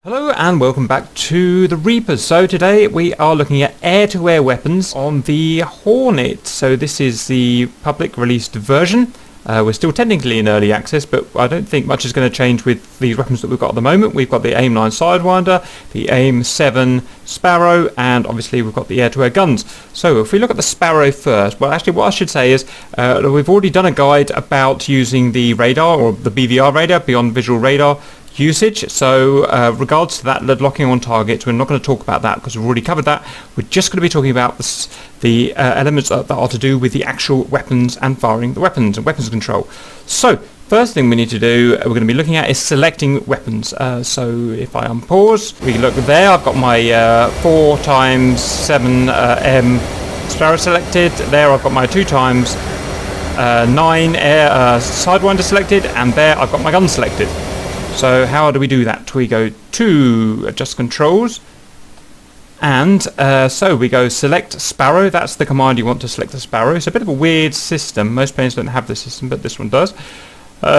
Hello and welcome back to the Reapers. So today we are looking at air-to-air weapons on the Hornet. So this is the public released version. We're still technically in early access, but I don't think much is going to change with these weapons that we've got at the moment. We've got the Aim-9 Sidewinder, the Aim-7 Sparrow, and obviously we've got the air-to-air guns. So if we look at the Sparrow first, well actually what I should say is we've already done a guide about using the radar, or the BVR radar, beyond visual radar usage. So regards to that locking on targets, we're not going to talk about that because we've already covered that. We're just going to be talking about the elements that are to do with the actual weapons and firing the weapons and weapons control. So first thing we need to do, we're going to be looking at, is selecting weapons. So if I unpause, we look there, I've got my 4x7 M Sparrow selected. There I've got my 2x9 Air Sidewinder selected, and there I've got my gun selected. So how do we do that? We go to adjust controls, and so we go select Sparrow. That's the command you want to select the Sparrow. It's a bit of a weird system. Most planes don't have this system, but this one does.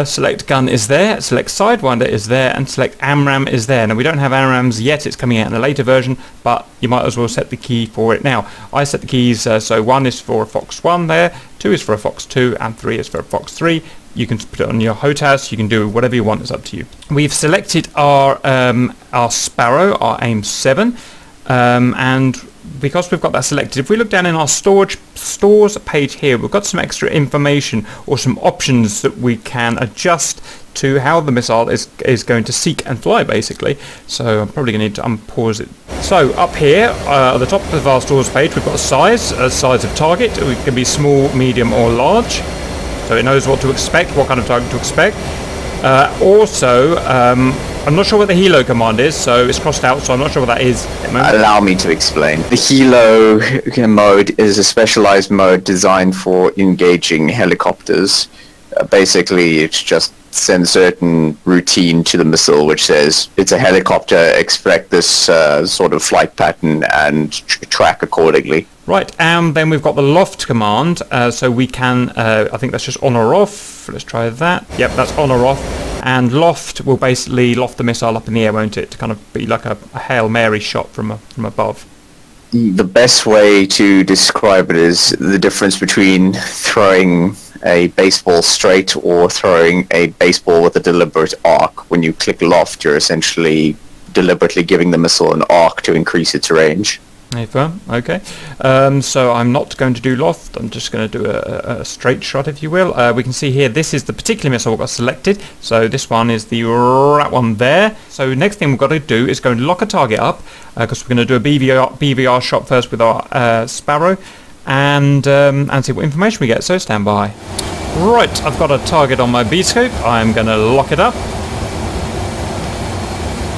Select gun is there, select Sidewinder is there, and select AMRAM is there. Now we don't have AMRAMs yet, it's coming out in a later version, but you might as well set the key for it now. I set the keys, so 1 is for a Fox 1 there, 2 is for a Fox 2, and 3 is for a Fox 3. You can put it on your HOTAS, you can do whatever you want, it's up to you. We've selected our Sparrow, our Aim-7, and because we've got that selected, if we look down in our stores page here, we've got some extra information or some options that we can adjust to how the missile is going to seek and fly, basically. So I'm probably going to need to unpause it. So up here at the top of our stores page, we've got size of target. It can be small, medium or large, so it knows what to expect, what kind of target to expect. Also, I'm not sure what the helo command is, so it's crossed out, so I'm not sure what that is. Allow me to explain. The helo mode is a specialized mode designed for engaging helicopters. Basically, it just sends certain routine to the missile, which says it's a helicopter, expect this sort of flight pattern, and track accordingly. Right, and then we've got the loft command, so we can, I think that's just on or off. Let's try that. Yep, that's on or off. And loft will basically loft the missile up in the air, won't it? To kind of be like a Hail Mary shot from above. The best way to describe it is the difference between throwing a baseball straight or throwing a baseball with a deliberate arc. When you click loft, you're essentially deliberately giving the missile an arc to increase its range. Okay, so I'm not going to do loft, I'm just going to do a straight shot, if you will. We can see here, this is the particular missile we've got selected, so this one is that one there. So next thing we've got to do is go and lock a target up, because we're going to do a BVR shot first with our Sparrow, and see what information we get, so stand by. Right, I've got a target on my B-scope, I'm going to lock it up.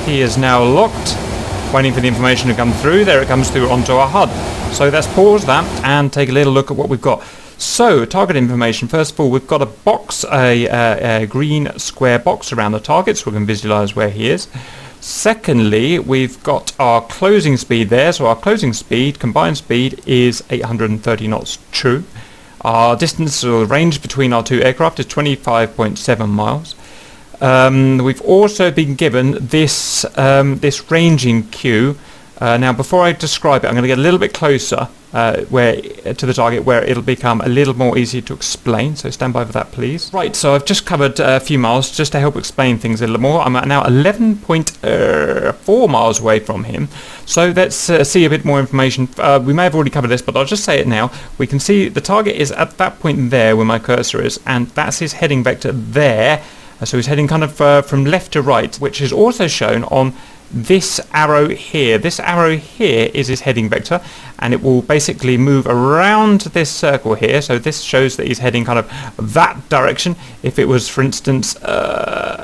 He is now locked. Waiting for the information to come through. There it comes through onto our HUD. So let's pause that and take a little look at what we've got. So target information, first of all, we've got a box, a green square box around the target, so we can visualize where he is. Secondly, we've got our closing speed there. So our closing speed, combined speed, is 830 knots true. Our distance or range between our two aircraft is 25.7 miles. We've also been given this this ranging cue. Now, before I describe it, I'm going to get a little bit closer to the target, where it'll become a little more easy to explain. So stand by for that, please. Right, so I've just covered a few miles just to help explain things a little more. I'm now 11.4 miles away from him. So let's see a bit more information. We may have already covered this, but I'll just say it now. We can see the target is at that point there where my cursor is, and that's his heading vector there. So he's heading kind of from left to right, which is also shown on this arrow here. This arrow here is his heading vector, and it will basically move around this circle here. So this shows that he's heading kind of that direction. If it was, for instance,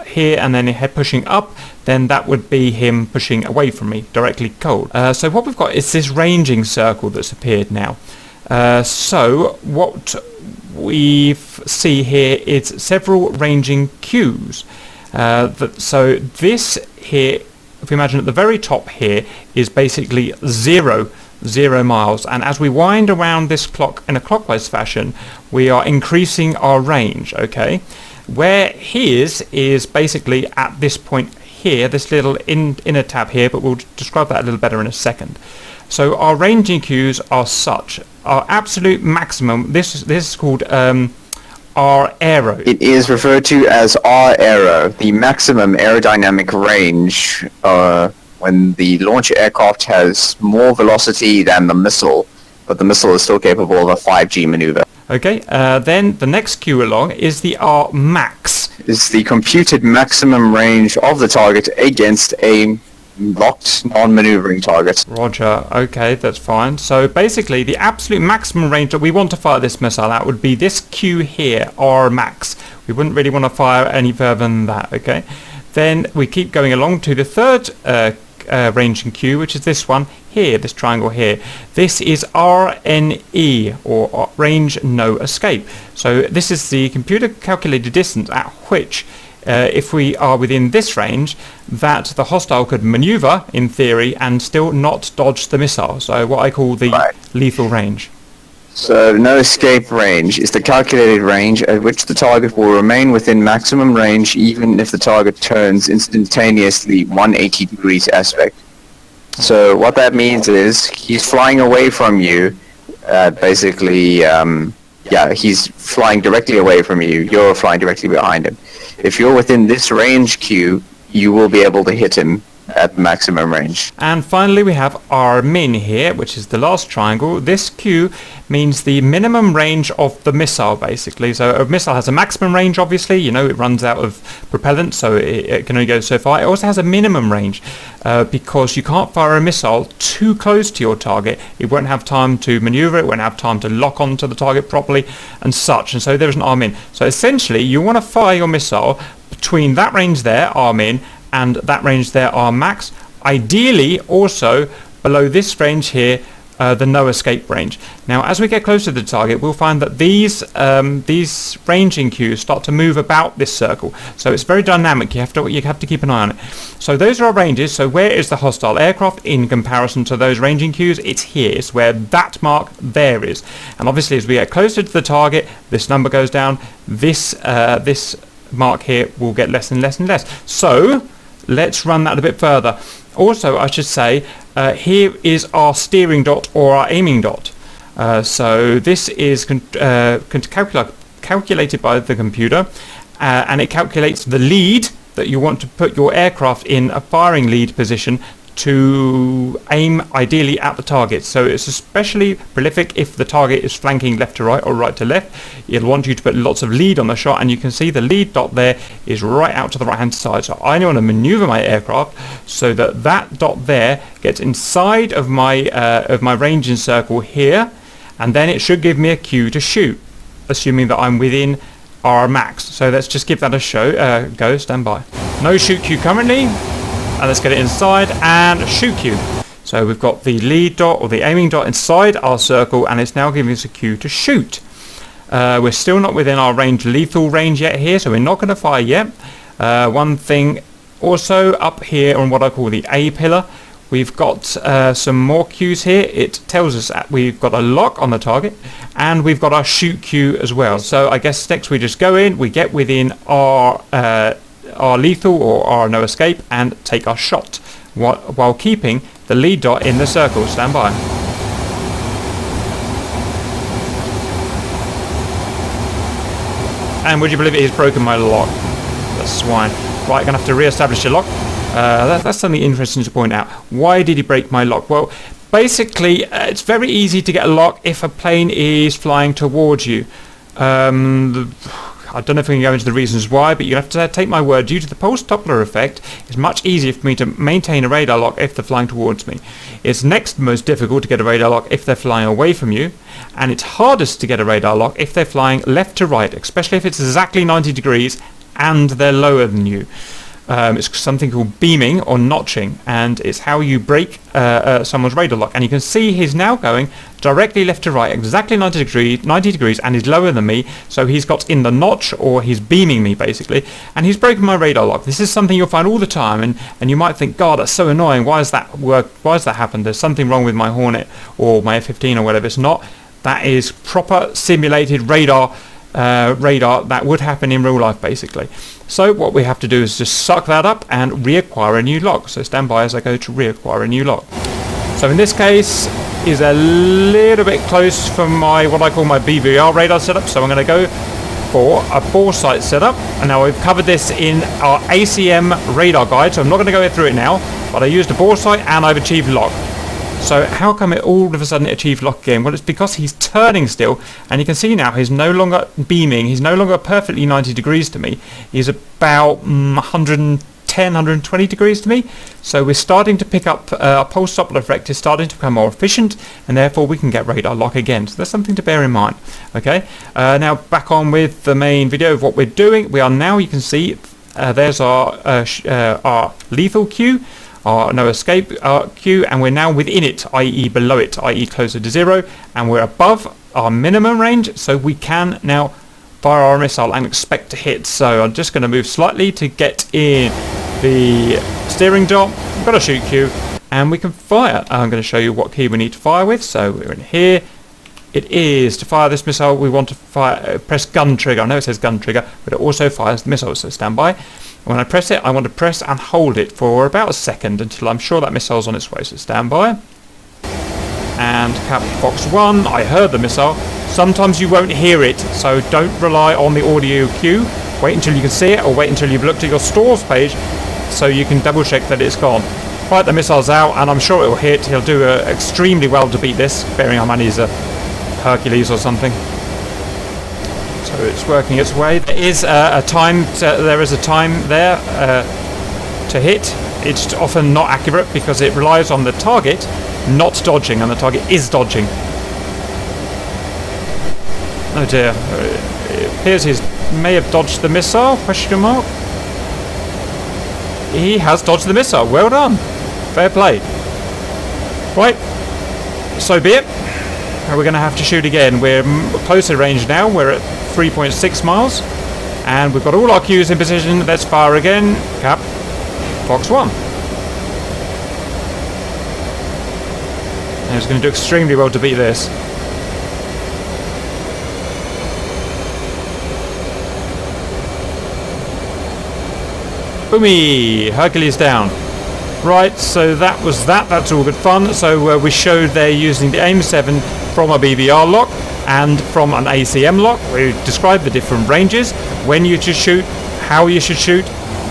here and then pushing up, then that would be him pushing away from me, directly cold. So what we've got is this ranging circle that's appeared now. So what we see here is several ranging cues. So this here, if we imagine at the very top here, is basically 0 miles, and as we wind around this clock in a clockwise fashion, we are increasing our range. Okay, where he is basically at this point here, this little inner tab here, but we'll describe that a little better in a second. So our ranging cues are such. Our absolute maximum, this is called R aero. It is referred to as R aero, the maximum aerodynamic range when the launch aircraft has more velocity than the missile, but the missile is still capable of a 5G maneuver. Okay, then the next cue along is the R max. It's the computed maximum range of the target against a locked non-maneuvering target. Roger, okay, that's fine. So basically the absolute maximum range that we want to fire this missile at would be this cue here, R max. We wouldn't really want to fire any further than that, okay? Then we keep going along to the third ranging cue, which is this one here, this triangle here. This is RNE, or range no escape. So this is the computer calculated distance at which if we are within this range, that the hostile could maneuver, in theory, and still not dodge the missile. So what I call the lethal range. So no escape range is the calculated range at which the target will remain within maximum range even if the target turns instantaneously 180 degrees aspect. So what that means is he's flying away from you, basically, he's flying directly away from you, you're flying directly behind him. If you're within this range cue, you will be able to hit him at maximum range. And finally we have R min here, which is the last triangle. This cue means the minimum range of the missile, basically. So a missile has a maximum range, obviously, you know, it runs out of propellant, so it can only go so far. It also has a minimum range because you can't fire a missile too close to your target. It won't have time to maneuver, it won't have time to lock onto the target properly and such, and so there's an R min. So essentially you want to fire your missile between that range there, R min, and that range there, R max. Ideally also below this range here, the no escape range. Now as we get closer to the target, we'll find that these ranging cues start to move about this circle. So it's very dynamic, you have to keep an eye on it. So those are our ranges. So where is the hostile aircraft in comparison to those ranging cues? It's here, it's where that mark there is. And obviously as we get closer to the target, this number goes down, this mark here will get less and less and less. So let's run that a bit further. Also, I should say, here is our steering dot or our aiming dot. So this is calculated by the computer, and it calculates the lead that you want to put your aircraft in a firing lead position to aim ideally at the target. So it's especially prolific if the target is flanking left to right or right to left. It'll want you to put lots of lead on the shot, and you can see the lead dot there is right out to the right hand side. So I want to maneuver my aircraft so that that dot there gets inside of my ranging circle here, and then it should give me a cue to shoot, assuming that I'm within R max. So let's just give that a go. Stand by. No shoot cue currently. And let's get it inside and shoot cue. So we've got the lead dot or the aiming dot inside our circle, and it's now giving us a cue to shoot. We're still not within our lethal range yet here, so we're not going to fire yet. One thing also up here on what I call the A pillar, we've got some more cues here. It tells us that we've got a lock on the target and we've got our shoot cue as well. So I guess next we just go in, we get within our lethal or our no escape and take our shot while keeping the lead dot in the circle. Stand by. And would you believe it, he's broken my lock. The swine. Right, gonna have to re-establish the lock. That's something interesting to point out. Why did he break my lock? Well, basically it's very easy to get a lock if a plane is flying towards you. I don't know if we can go into the reasons why, but you have to take my word. Due to the pulse-Doppler effect, it's much easier for me to maintain a radar lock if they're flying towards me. It's next most difficult to get a radar lock if they're flying away from you, and it's hardest to get a radar lock if they're flying left to right, especially if it's exactly 90 degrees and they're lower than you. It's something called beaming or notching, and it's how you break someone's radar lock. And you can see he's now going directly left to right, exactly 90 degrees, and he's lower than me, so he's got in the notch, or he's beaming me basically, and he's broken my radar lock. This is something you'll find all the time, and you might think, God, that's so annoying. Why does that work? Why does that happen? There's something wrong with my Hornet or my F-15 or whatever. It's not. That is proper simulated radar radar that would happen in real life basically. So what we have to do is just suck that up and reacquire a new lock. So stand by as I go to reacquire a new lock. So in this case is a little bit close from my what I call my BVR radar setup, so I'm going to go for a bore sight setup. And now we've covered this in our ACM radar guide, so I'm not going to go through it now, but I used a bore sight and I've achieved lock. So how come it all of a sudden achieved lock again? Well, it's because he's turning still, and you can see now he's no longer beaming, he's no longer perfectly 90 degrees to me, he's about 110, 120 degrees to me. So we're starting to pick up, our pulse Doppler effect is starting to become more efficient, and therefore we can get radar lock again. So that's something to bear in mind. Okay, now back on with the main video of what we're doing. We are now, you can see, there's our lethal queue, our no escape queue, and we're now within it, i.e. below it, i.e. closer to 0, and we're above our minimum range, so we can now fire our missile and expect to hit. So I'm just going to move slightly to get in the steering dot. We've got a shoot queue and we can fire. I'm going to show you what key we need to fire with. So we're in here. It is to fire this missile, we want to fire, press gun trigger. I know it says gun trigger, but it also fires the missile, so stand by. And when I press it, I want to press and hold it for about a second until I'm sure that missile's on its way, so stand by. And Cap Fox 1, I heard the missile. Sometimes you won't hear it, so don't rely on the audio cue. Wait until you can see it, or wait until you've looked at your stores page so you can double check that it's gone. Right, the missile's out, and I'm sure it will hit. He'll do extremely well to beat this, bearing in mind he's a Hercules or something. So it's working its way. There is a time there to hit. It's often not accurate because it relies on the target not dodging, and the target is dodging. Oh dear, it appears he may have dodged the missile, question mark. He has dodged the missile, well done, fair play. Right, so be it. We're going to have to shoot again. We're closer range now, we're at 3.6 miles, and we've got all our cues in position. Let's fire again. Cap Fox 1. And he's going to do extremely well to beat this. Boomy! Hercules down. Right, so that was that. That's all good fun. So we showed there using the Aim-7 from a BVR lock and from an ACM lock. We described the different ranges, when you should shoot, how you should shoot.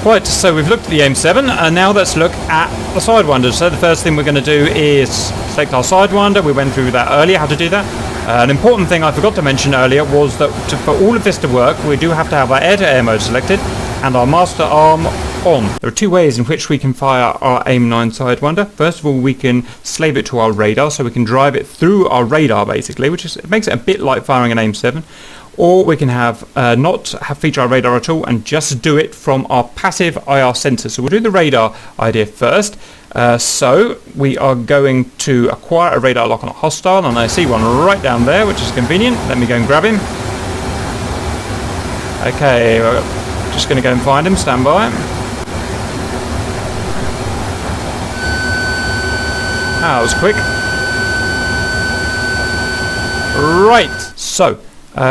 Right, so we've looked at the Aim-7, and now let's look at the Sidewinder. So the first thing we're going to do is select our Sidewinder. We went through that earlier, how to do that. An important thing I forgot to mention earlier was that for all of this to work, we do have to have our air-to-air mode selected and our master arm on. There are two ways in which we can fire our Aim-9 Sidewinder. First of all, we can slave it to our radar, so we can drive it through our radar basically, it makes it a bit like firing an Aim-7. Or we can not feature our radar at all and just do it from our passive IR sensor. So we'll do the radar idea first. So we are going to acquire a radar lock on a hostile, and I see one right down there, which is convenient. Let me go and grab him. Okay, we're just going to go and find him. Stand by. Ah, that was quick. Right, so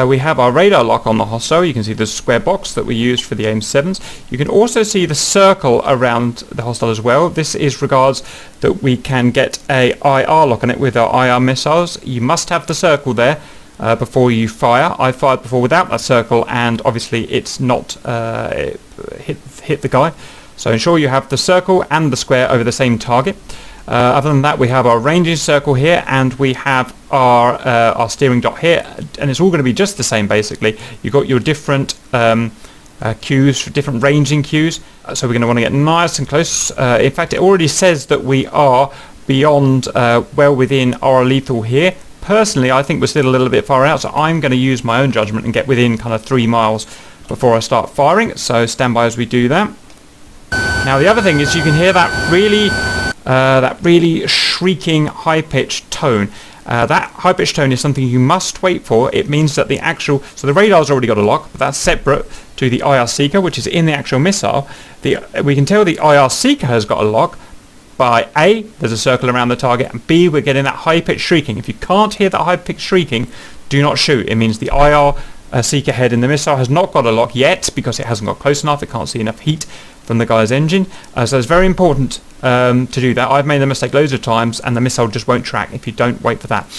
we have our radar lock on the hostile. You can see the square box that we used for the Aim-7s. You can also see the circle around the hostile as well. This is regards that we can get a IR lock on it with our IR missiles. You must have the circle there before you fire. I fired before without that circle, and obviously it's not hit the guy. So ensure you have the circle and the square over the same target. Other than that, we have our ranging circle here, and we have our steering dot here, and it's all going to be just the same basically. You've got your different cues, different ranging cues, so we're going to want to get nice and close. In fact, it already says that we are beyond, well within our lethal here. Personally, I think we're still a little bit far out, so I'm going to use my own judgment and get within kind of 3 miles before I start firing, so stand by as we do that. Now the other thing is you can hear that really shrieking high-pitched tone. That high-pitched tone is something you must wait for. It means that so the radar's already got a lock, but that's separate to the IR seeker, which is in the actual missile. We can tell the IR seeker has got a lock by A, there's a circle around the target, and B, we're getting that high-pitched shrieking. If you can't hear that high-pitched shrieking, do not shoot. It means the IR seek ahead in the missile has not got a lock yet because it hasn't got close enough. It can't see enough heat from the guy's engine. So it's very important to do that. I've made the mistake loads of times, and the missile just won't track if you don't wait for that.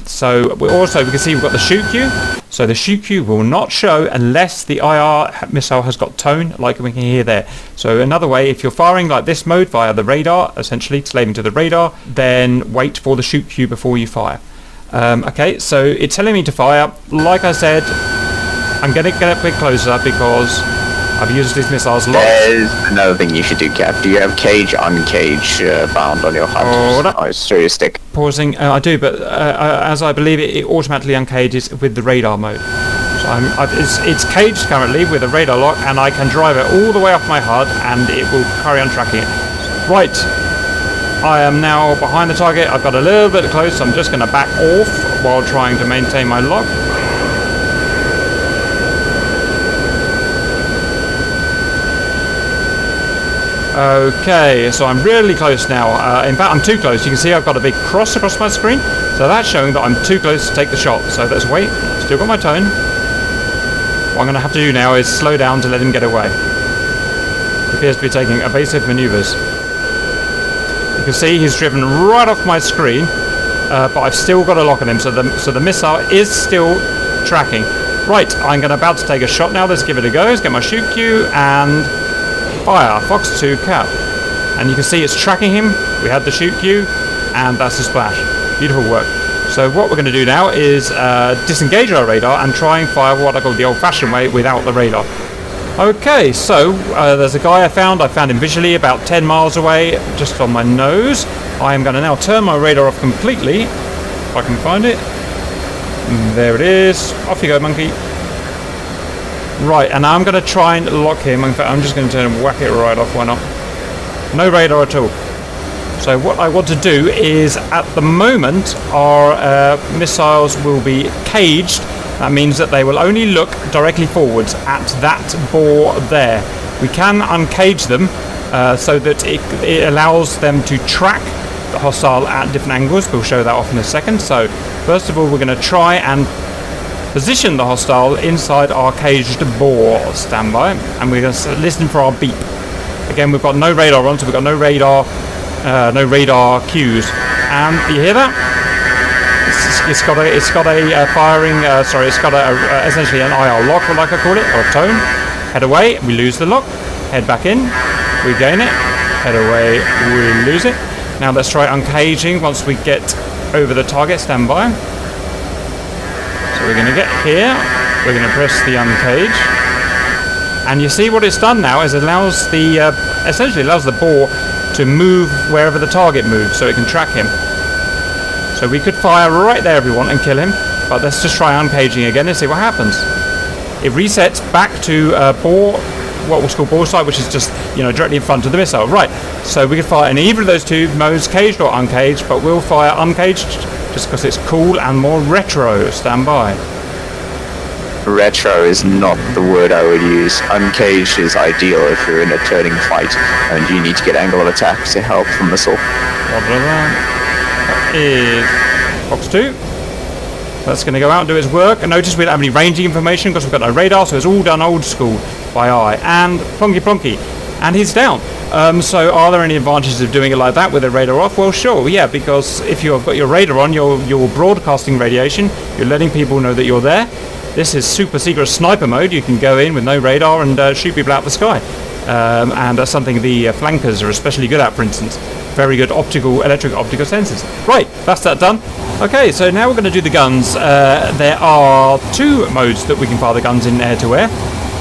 So we can see we've got the shoot cue. So the shoot cue will not show unless the IR missile has got tone, like we can hear there. So another way, if you're firing like this mode via the radar, essentially slaving to the radar, then wait for the shoot cue before you fire. Okay, so it's telling me to fire. Like I said, I'm going to get a bit closer because I've used these missiles a lot. There's another thing you should do, Cap. Do you have cage, uncage bound on your HUD? Oh, it's through your stick. Pausing, I do, but as I believe it automatically uncages with the radar mode. So it's caged currently with a radar lock, and I can drive it all the way off my HUD, and it will carry on tracking it. Right. I am now behind the target. I've got a little bit close. I'm just going to back off while trying to maintain my lock. Okay, so I'm really close now. In fact, I'm too close. You can see I've got a big cross across my screen. So that's showing that I'm too close to take the shot. So let's wait. Still got my tone. What I'm going to have to do now is slow down to let him get away. He appears to be taking evasive maneuvers. You can see he's driven right off my screen, but I've still got a lock on him, so the missile is still tracking. Right, I'm about to take a shot now. Let's give it a go. Let's get my shoot cue and fire. Fox 2 Cap. And you can see it's tracking him. We had the shoot cue, and that's the splash. Beautiful work. So what we're going to do now is disengage our radar and try and fire what I call the old-fashioned way without the radar. Okay, so there's a guy I found him visually about 10 miles away, just on my nose. I am going to now turn my radar off completely, if I can find it. There it is. Off you go, monkey. Right, and now I'm going to try and lock him. In fact, I'm just going to turn and whack it right off. Why not? No radar at all. So what I want to do is, at the moment, our missiles will be caged. That means that they will only look directly forwards at that bore there. We can uncage them so that it allows them to track the hostile at different angles. We'll show that off in a second. So first of all, we're going to try and position the hostile inside our caged bore. Standby. And we're going to listen for our beep. Again, we've got no radar on, so we've got no radar cues. And you hear that? It's got essentially an IR lock, like I call it, or a tone. Head away, we lose the lock. Head back in, we gain it. Head away, we lose it. Now let's try uncaging once we get over the target. Stand by. So we're going to get here. We're going to press the uncage. And you see what it's done now is it allows essentially allows the bore to move wherever the target moves, so it can track him. So we could fire right there if we want and kill him, but let's just try uncaging again and see what happens. It resets back to bore, what was called bore side, which is just directly in front of the missile. Right, so we could fire in either of those two modes, caged or uncaged, but we'll fire uncaged just because it's cool and more retro. Stand by. Retro is not the word I would use. Uncaged is ideal if you're in a turning fight and you need to get angle of attack to help the missile. Is Fox 2. That's going to go out and do its work. And notice we don't have any ranging information because we've got no radar, so it's all done old school by eye. And plonky, and he's down. So are there any advantages of doing it like that with the radar off? Well, sure, yeah, because if you've got your radar on, you're broadcasting radiation, you're letting people know that you're there. This is super secret sniper mode. You can go in with no radar and shoot people out the sky. And that's something the flankers are especially good at, for instance. Very good electric optical sensors. Right, that's that done. Okay, so now we're going to do the guns. There are two modes that we can fire the guns in air-to-air.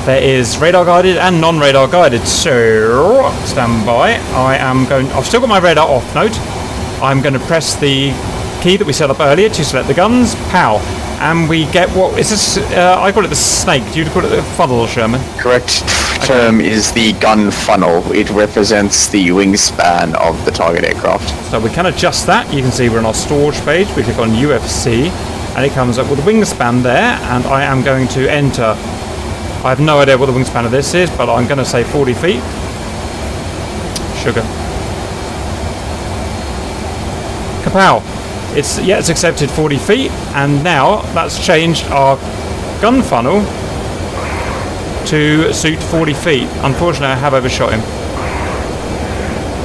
There is radar guided and non-radar guided. So stand by. I've still got my radar off. Note. I'm going to press the key that we set up earlier to select the guns. Pow. And we get what is this? I call it the snake. Do you call it the funnel, Sherman? Correct term is the gun funnel. It represents the wingspan of the target aircraft. So we can adjust that. You can see we're on our storage page. We click on UFC, and it comes up with a wingspan there. And I am going to enter. I have no idea what the wingspan of this is, but I'm going to say 40 feet. Sugar. Kapow. It's accepted 40 feet, and now that's changed our gun funnel to suit 40 feet. Unfortunately, I have overshot him.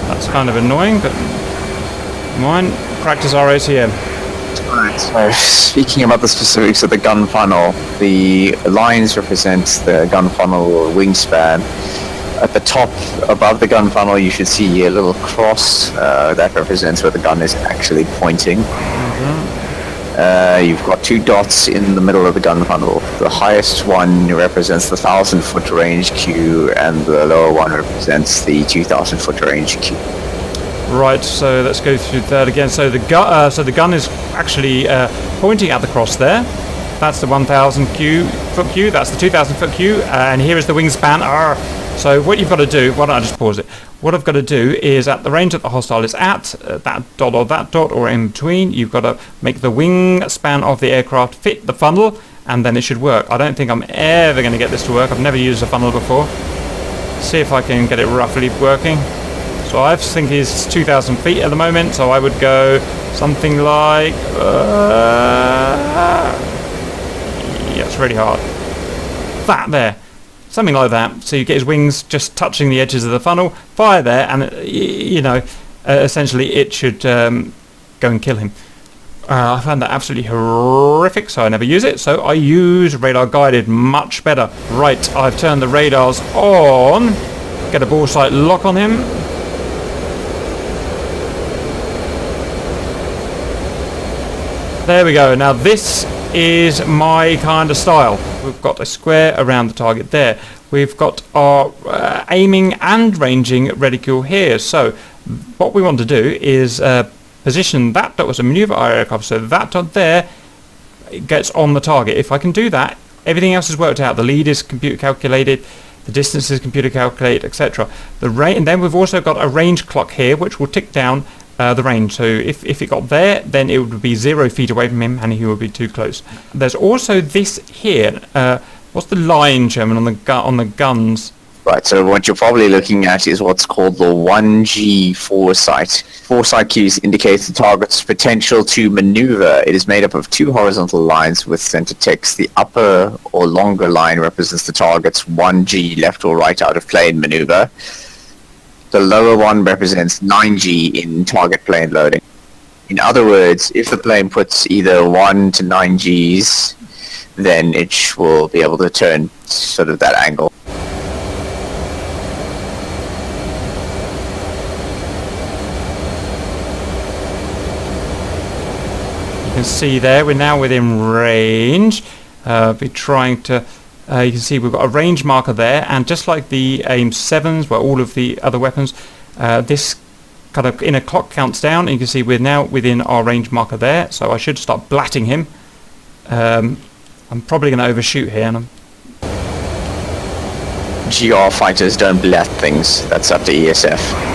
That's kind of annoying, but mine practice ROTM. Right, so speaking about the specifics of the gun funnel, the lines represent the gun funnel wingspan. At the top, above the gun funnel, you should see a little cross that represents where the gun is actually pointing. You've got two dots in the middle of the gun funnel. The highest one represents the 1,000-foot range queue, and the lower one represents the 2,000-foot range queue. Right, so let's go through that again. So the gun is actually pointing at the cross there. That's the 1,000-foot queue. That's the 2,000-foot queue, and here is the wingspan. So what you've got to do, why don't I just pause it? What I've got to do is at the range that the hostile is at, that dot or in between, you've got to make the wingspan of the aircraft fit the funnel, and then it should work. I don't think I'm ever going to get this to work. I've never used a funnel before. See if I can get it roughly working. So I think it's 2,000 feet at the moment, so I would go something like... yeah, it's really hard. That there. Something like that. So you get his wings just touching the edges of the funnel, fire there, and essentially it should go and kill him. I found that absolutely horrific, so I never use it. So I use radar guided much better. Right, I've turned the radars on. Get a ball sight lock on him. There we go. Now this is my kind of style. We've got a square around the target there. We've got our aiming and ranging reticule here. So what we want to do is position that dot as a maneuver aircraft, so that dot there gets on the target. If I can do that, everything else is worked out. The lead is computer calculated, the distance is computer calculated, etc. And then we've also got a range clock here, which will tick down the range. So if it got there, then it would be 0 feet away from him and he would be too close. There's also this here. What's the line, Chairman, on the guns? Right, so what you're probably looking at is what's called the 1G foresight. Foresight cues indicates the target's potential to maneuver. It is made up of two horizontal lines with center text. The upper or longer line represents the target's 1G left or right out of plane maneuver. The lower one represents 9G in target plane loading. In other words, if the plane puts either 1 to 9Gs, then it will be able to turn sort of that angle. You can see there, we're now within range. Be trying to... you can see we've got a range marker there, and just like the Aim-7s, where all of the other weapons, this kind of inner clock counts down, and you can see we're now within our range marker there, so I should start blatting him. I'm probably going to overshoot here, and GR fighters don't blat things, that's up to ESF.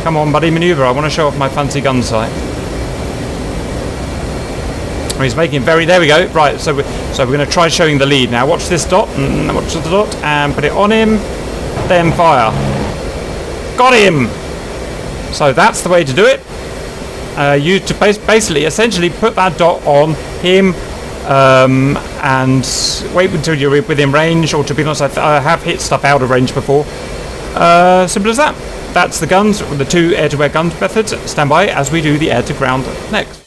Come on, buddy, maneuver. I want to show off my fancy gun sight. Oh, he's making it very... There we go. Right, so we're going to try showing the lead now. Watch this dot. Watch the dot. And put it on him. Then fire. Got him! So that's the way to do it. You to basically, essentially put that dot on him and wait until you're within range, or to be honest, I have hit stuff out of range before. Simple as that. That's the guns, the two air-to-air gun methods. Stand by as we do the air-to-ground next.